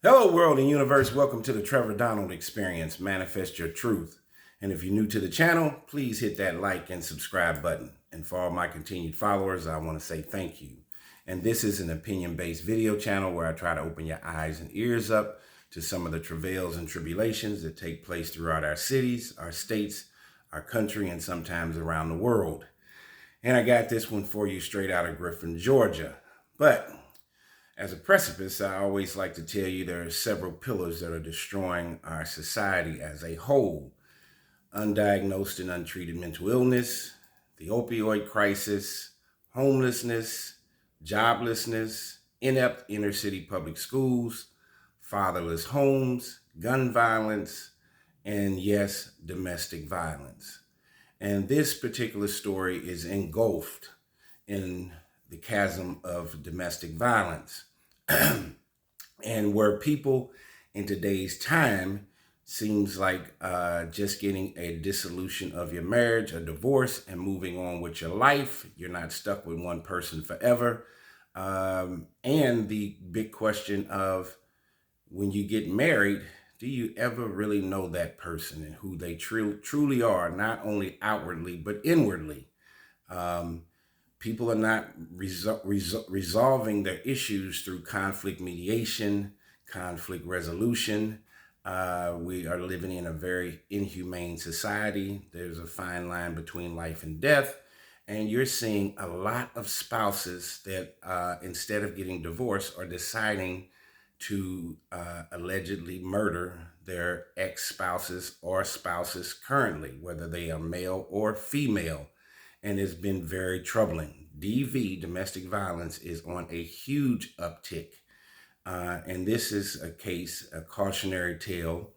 Hello, world and universe. Welcome to the Trevor Donald Experience. Manifest your truth. And if you're new to the channel, please hit that like and subscribe button. And for all my continued followers, I want to say thank you. And this is an opinion-based video channel where I try to open your eyes and ears up to some of the travails and tribulations that take place throughout our cities, our states, our country, and sometimes around the world. And I got this one for you straight out of Griffin, Georgia. But as a precipice, I always like to tell you there are several pillars that are destroying our society as a whole. Undiagnosed and untreated mental illness, the opioid crisis, homelessness, joblessness, inept inner city public schools, fatherless homes, gun violence, and yes, domestic violence. And this particular story is engulfed in the chasm of domestic violence. And where people in today's time seems like just getting a dissolution of your marriage, a divorce, and moving on with your life. You're not stuck with one person forever. And the big question of when you get married, do you ever really know that person and who they truly are, not only outwardly, but inwardly? People are not resolving their issues through conflict mediation, conflict resolution. We are living in a very inhumane society. There's a fine line between life and death. And you're seeing a lot of spouses that instead of getting divorced are deciding to allegedly murder their ex-spouses or spouses currently, whether they are male or female. And it's been very troubling. DV, domestic violence, is on a huge uptick. And this is a case, a cautionary tale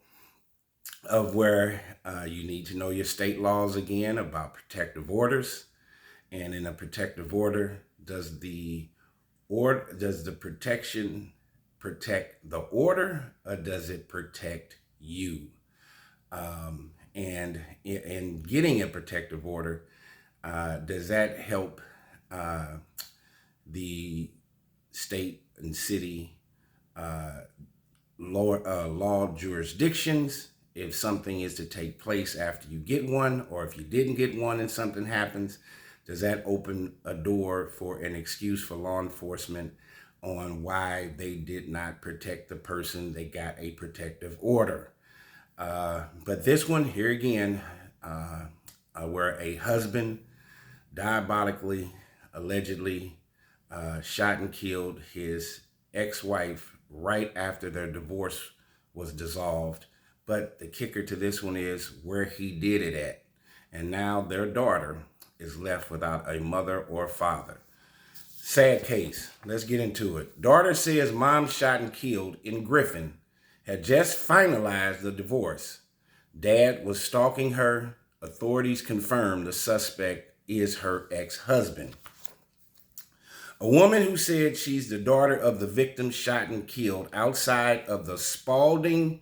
of where you need to know your state laws again about protective orders. And in a protective order, does the protection protect the order, or does it protect you? And in getting a protective order, does that help the state and city law jurisdictions if something is to take place after you get one, or if you didn't get one and something happens? Does that open a door for an excuse for law enforcement on why they did not protect the person they got a protective order? But this one here again, where a husband diabolically, allegedly shot and killed his ex-wife right after their divorce was dissolved. But the kicker to this one is where he did it at. And now their daughter is left without a mother or father. Sad case. Let's get into it. Daughter says mom shot and killed in Griffin had just finalized the divorce. Dad was stalking her. Authorities confirm the suspect is her ex-husband. A woman who said she's the daughter of the victim shot and killed outside of the Stalking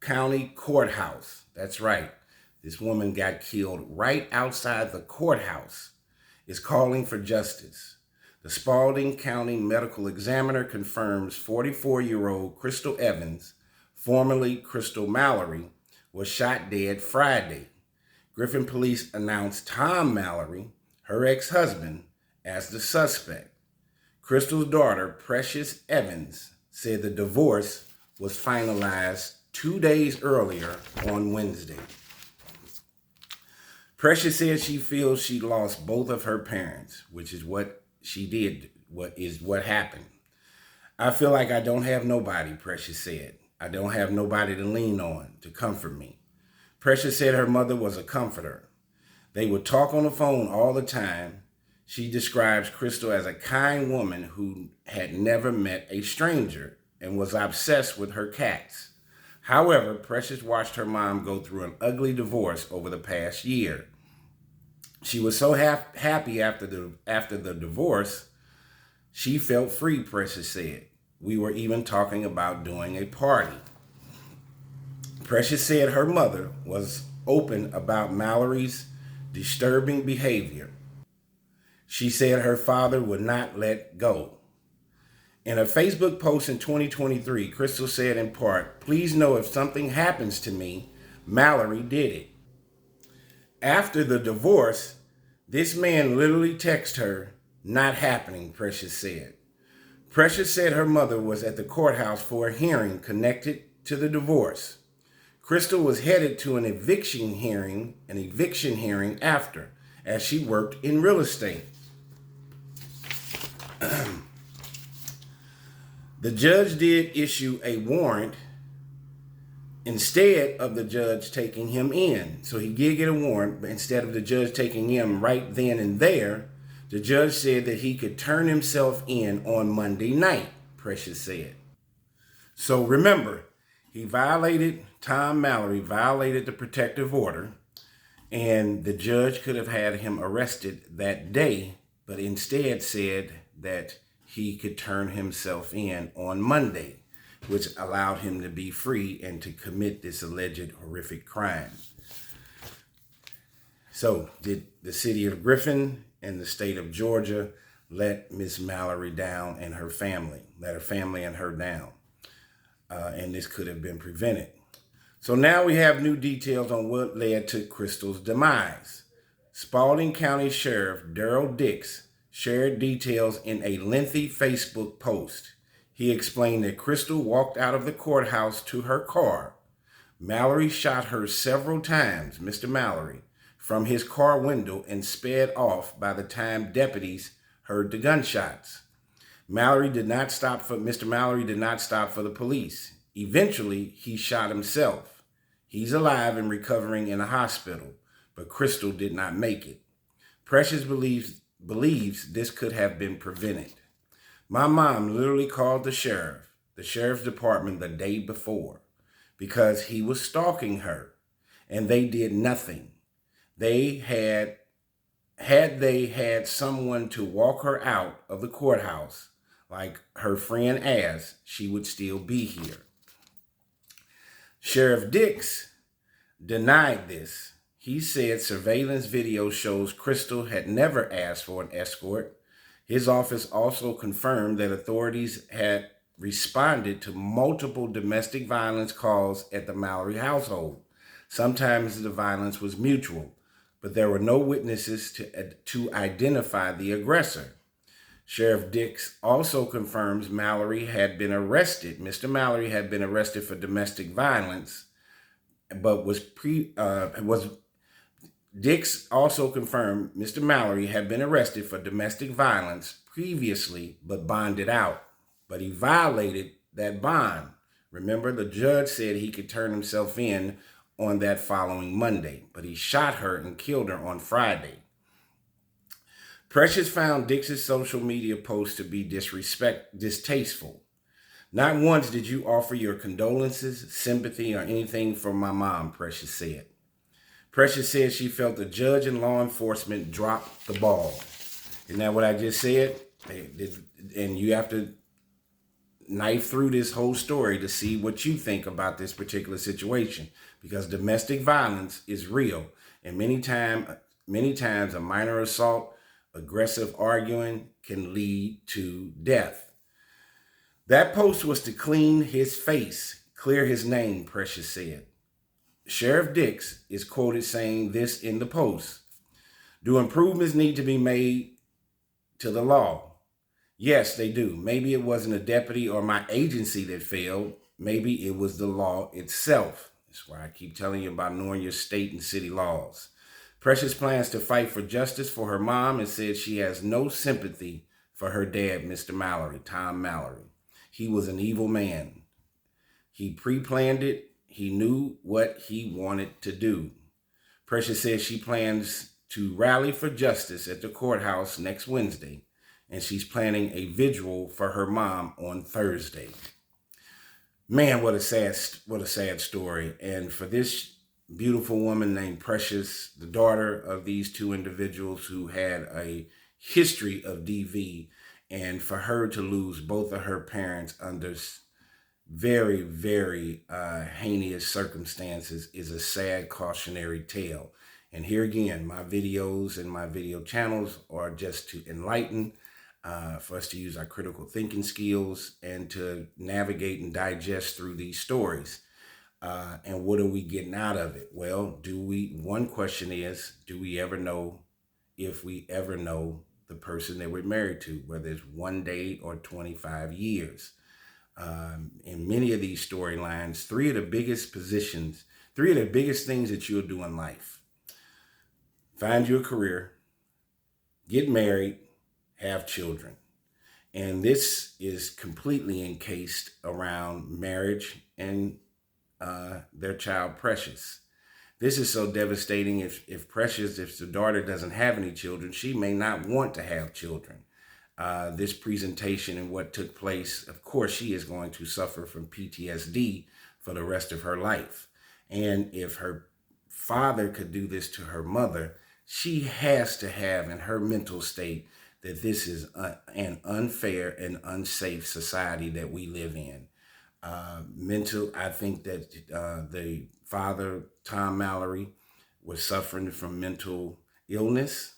County Courthouse. That's right. This woman got killed right outside the courthouse, is calling for justice. The Stalking County Medical Examiner confirms 44-year-old Crystal Evans, formerly Crystal Mallory, was shot dead Friday. Griffin police announced Tom Mallory, her ex-husband, as the suspect. Crystal's daughter, Precious Evans, said the divorce was finalized 2 days earlier on Wednesday. Precious said she feels she lost both of her parents, which is what she did, what happened. I feel like I don't have nobody, Precious said. I don't have nobody to lean on to comfort me. Precious said her mother was a comforter. They would talk on the phone all the time. She describes Crystal as a kind woman who had never met a stranger and was obsessed with her cats. However, Precious watched her mom go through an ugly divorce over the past year. She was so happy after the divorce, she felt free, Precious said. We were even talking about doing a party. Precious said her mother was open about Mallory's disturbing behavior. She said her father would not let go. In a Facebook post in 2023, Crystal said in part, "Please know if something happens to me, Mallory did it." After the divorce, this man literally texted her, "Not happening," Precious said. Precious said her mother was at the courthouse for a hearing connected to the divorce. Crystal was headed to an eviction hearing after, as she worked in real estate. The judge did issue a warrant instead of the judge taking him in. So he did get a warrant, but instead of the judge taking him right then and there, the judge said that he could turn himself in on Monday night, Precious said. So remember, Tom Mallory violated the protective order, and the judge could have had him arrested that day, but instead said that he could turn himself in on Monday, which allowed him to be free and to commit this alleged horrific crime. So did the city of Griffin and the state of Georgia let Miss Mallory down and her family, let her family and her down? And this could have been prevented. So now we have new details on what led to Crystal's demise. Spalding County Sheriff Daryl Dix shared details in a lengthy Facebook post. He explained that Crystal walked out of the courthouse to her car. Mallory shot her several times, Mr. Mallory, from his car window and sped off by the time deputies heard the gunshots. Mr. Mallory did not stop for the police. Eventually, he shot himself. He's alive and recovering in a hospital, but Crystal did not make it. Precious believes this could have been prevented. My mom literally called the sheriff's department the day before because he was stalking her, and they did nothing. They had someone to walk her out of the courthouse, like her friend asked, she would still be here. Sheriff Dix denied this. He said surveillance video shows Crystal had never asked for an escort. His office also confirmed that authorities had responded to multiple domestic violence calls at the Mallory household. Sometimes the violence was mutual, but there were no witnesses to identify the aggressor. Sheriff Dix also confirms Mallory had been arrested. Mr. Mallory had been arrested for domestic violence, but Dix also confirmed Mr. Mallory had been arrested for domestic violence previously, but bonded out. But he violated that bond. Remember, the judge said he could turn himself in on that following Monday, but he shot her and killed her on Friday. Precious found Dix's social media posts to be distasteful. Not once did you offer your condolences, sympathy, or anything for my mom, Precious said. Precious said she felt the judge and law enforcement dropped the ball. Isn't that what I just said? And you have to knife through this whole story to see what you think about this particular situation, because domestic violence is real, and many times a minor assault, aggressive arguing can lead to death. That post was to clean his face, clear his name, Precious said. Sheriff Dix is quoted saying this in the post: "Do improvements need to be made to the law? Yes, they do. Maybe it wasn't a deputy or my agency that failed. Maybe it was the law itself." That's why I keep telling you about knowing your state and city laws. Precious plans to fight for justice for her mom and said she has no sympathy for her dad, Mr. Mallory, Tom Mallory. He was an evil man. He pre-planned it. He knew what he wanted to do. Precious says she plans to rally for justice at the courthouse next Wednesday, and she's planning a vigil for her mom on Thursday. Man, what a sad story. And for this beautiful woman named Precious, the daughter of these two individuals who had a history of DV, and for her to lose both of her parents under very, very heinous circumstances is a sad cautionary tale. And here again, my videos and my video channels are just to enlighten. for us to use our critical thinking skills and to navigate and digest through these stories. And what are we getting out of it? Well, one question is, do we ever know if we ever know the person that we're married to, whether it's one day or 25 years? In many of these storylines, three of the biggest things that you'll do in life: find you a career, get married, have children. And this is completely encased around marriage and their child Precious. This is so devastating. If Precious, if the daughter doesn't have any children, she may not want to have children. This presentation and what took place, of course, she is going to suffer from PTSD for the rest of her life. And if her father could do this to her mother, she has to have in her mental state that this is an unfair and unsafe society that we live in. I think that the father, Tom Mallory, was suffering from mental illness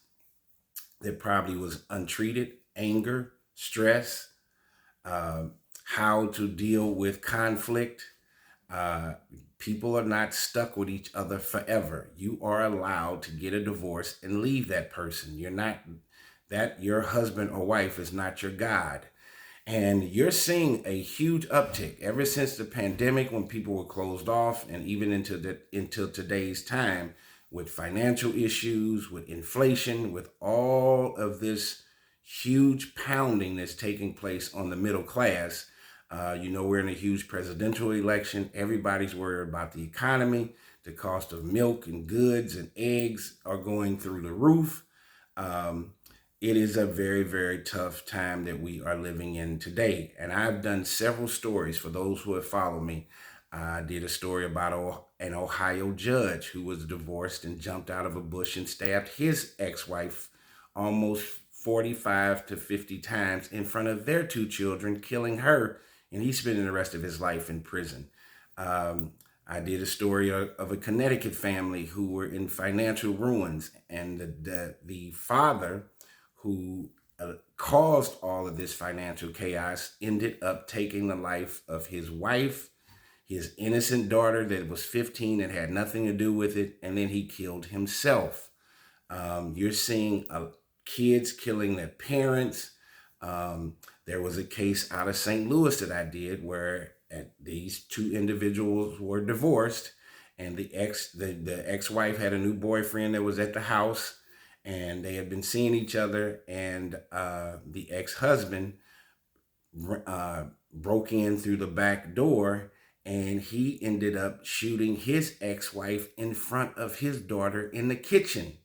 that probably was untreated, anger, stress, how to deal with conflict. People are not stuck with each other forever. You are allowed to get a divorce and leave that person. Your husband or wife is not your God. And you're seeing a huge uptick ever since the pandemic, when people were closed off, and even until today's time, with financial issues, with inflation, with all of this huge pounding that's taking place on the middle class. We're in a huge presidential election. Everybody's worried about the economy. The cost of milk and goods and eggs are going through the roof. It is a very, very tough time that we are living in today. And I've done several stories for those who have followed me. I did a story about an Ohio judge who was divorced and jumped out of a bush and stabbed his ex-wife almost 45 to 50 times in front of their two children, killing her, and he's spending the rest of his life in prison. I did a story of a Connecticut family who were in financial ruins, and the father who caused all of this financial chaos ended up taking the life of his wife, his innocent daughter that was 15 and had nothing to do with it, and then he killed himself. You're seeing kids killing their parents. There was a case out of St. Louis that I did where these two individuals were divorced, and the ex-wife had a new boyfriend that was at the house, and they had been seeing each other, and the ex-husband broke in through the back door, and he ended up shooting his ex-wife in front of his daughter in the kitchen.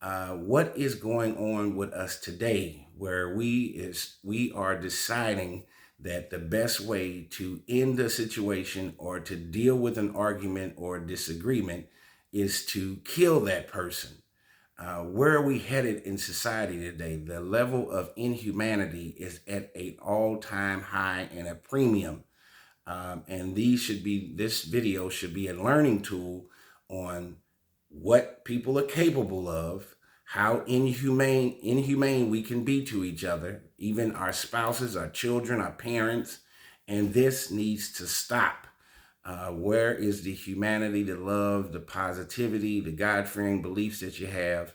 What is going on with us today, where we are deciding that the best way to end a situation or to deal with an argument or disagreement is to kill that person? Where are we headed in society today? The level of inhumanity is at an all-time high and a premium. And this video should be a learning tool on what people are capable of, how inhumane we can be to each other, even our spouses, our children, our parents, and this needs to stop. Where is the humanity, the love, the positivity, the God-fearing beliefs that you have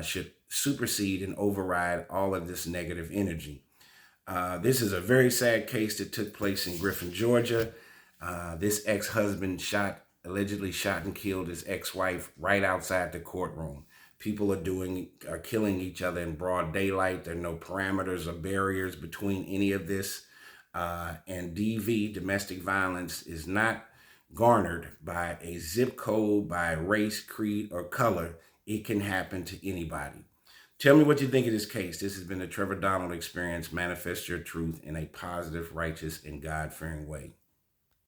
should supersede and override all of this negative energy. This is a very sad case that took place in Griffin, Georgia. This ex-husband allegedly shot and killed his ex-wife right outside the courtroom. People are killing each other in broad daylight. There are no parameters or barriers between any of this. And DV, domestic violence, is not garnered by a zip code, by race, creed, or color. It can happen to anybody. Tell me what you think of this case. This has been the Trevor Donald Experience. Manifest your truth in a positive, righteous, and God-fearing way.